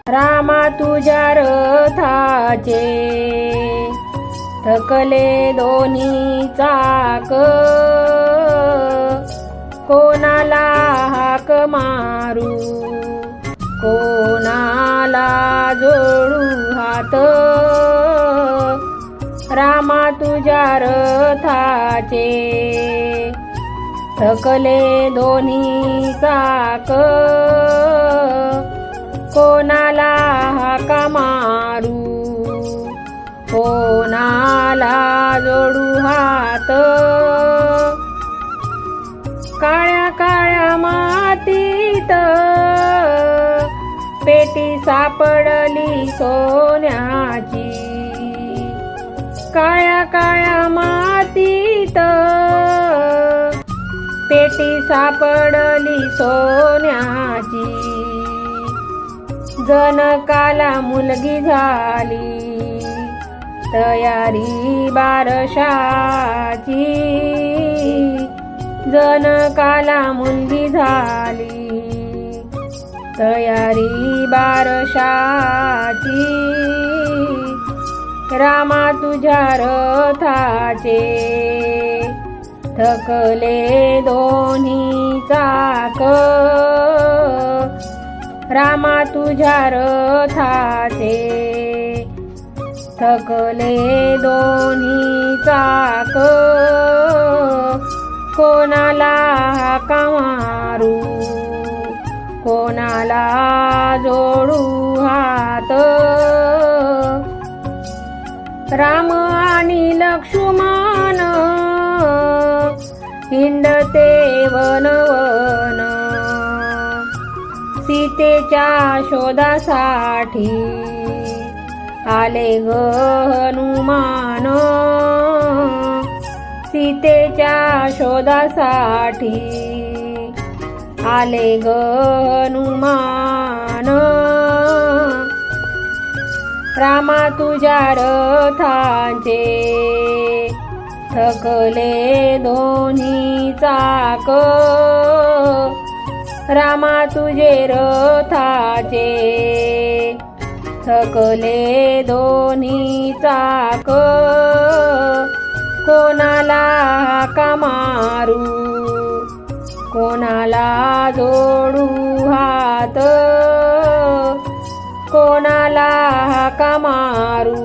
रामा तुझ्या रथाचे थकले दोन्ही चाक, कोणाला हाक मारू, कोणाला जोडू हात। रामा तुझ्या रथाचे थकले दोन्ही चाक, कोणाला हाका मारू, कोणाला जोडू हात। काळ्या काळ्या मातीत पेटी सापडली सोन्याची, काळ्या काळ्या मातीत पेटी सापडली सोन्याची। जनकाला मुलगी झाली तयारी बारशाची, जनकाला मुलगी झाली तयारी बारशाची। रामा तुझ्या रथाचे थकले दोन्ही चाक, रामा तुझ्या रथाचे थकले दोन्ही चाक, कोणाला हाका मारू, कोणाला जोडू हात। राम आणि लक्ष्मण हिंडते वनवन, सीतेच्या शोधासाठी आले ग हनुमान, सीतेच्या शोधासाठी आले ग हनुमान। रामा तुझ्या रथाचे थकले दोन्ही चाक, रामा तुझे रथाचे थकले दोन्ही चाक, कोणाला हाका मारू, कोणाला जोडू हात। कोणाला हाका मारू,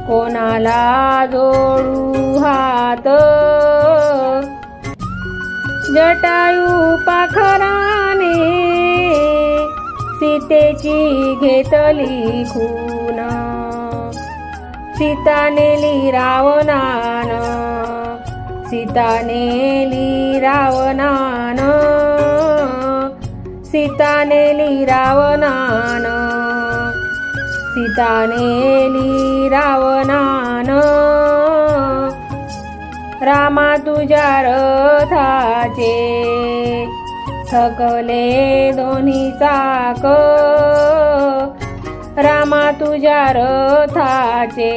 कोणाला जोडू हात। जटायू पाखराने सीतेची घेतली खून, सीता नेली रावणान, सीता नेली रावणान, सीता नेली रावणान, सीता नेली रावणान। रामा तुझ्या रथाचे थकले दोन्ही चाक, रामा तुझ्या रथाचे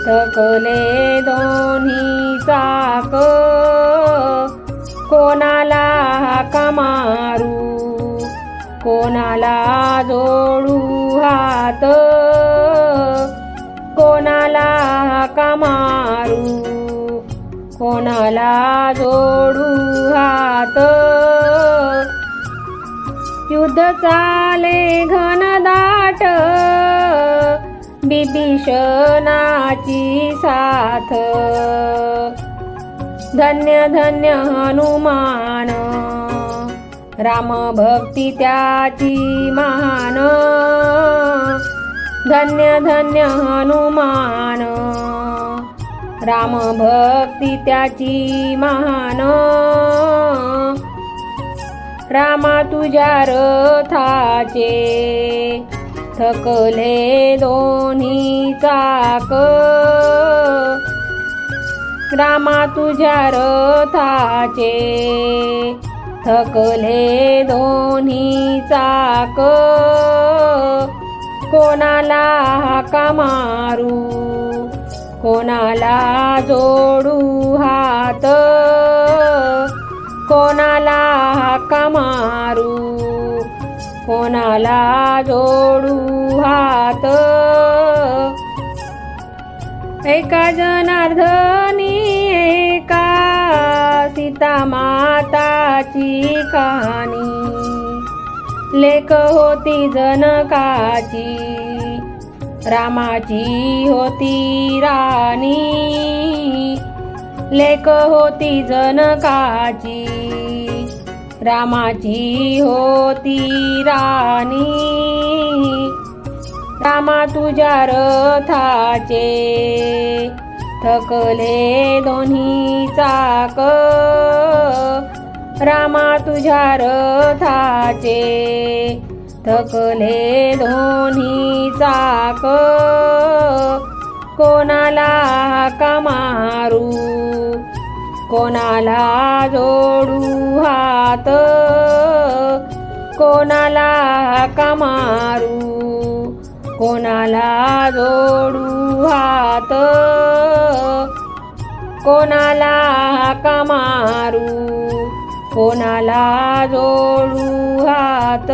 थकले दोन्ही चाक, कोणाला हाका मारू, कोणाला जोडू हात। कोणाला हाका मारू, कोणाला जोडू हात। युद्ध चाले घनदाट बिभीषणाची साथ, धन्य धन्य हनुमान राम भक्ती त्याची महान, धन्य धन्य हनुमान राम भक्ती त्याची महान। रामा तुझ्या रथाचे थकले दोन्ही चाक, रामा तुझ्या रथाचे थकले दोन्ही चाक, कोणाला हाका मारू, कोणाला जोडू हात। कोणाला हाका मारू कोणाला जोडू हात एका जनार्दनी एका सीता माताची कहाणी लेक होती जनकाची रामाची होती राणी लेक होती जनकाची रामाची होती राणी रामा तुझ्या रथाचे थकले दोन्ही चाक रामा तुझ्या रथाचे थकले दोन्ही चाक कोणाला हाका मारू कोणाला जोडू हात कोणाला हाका मारू कोणाला जोडू हात कोणाला हाका मारू कोणाला जोडू हात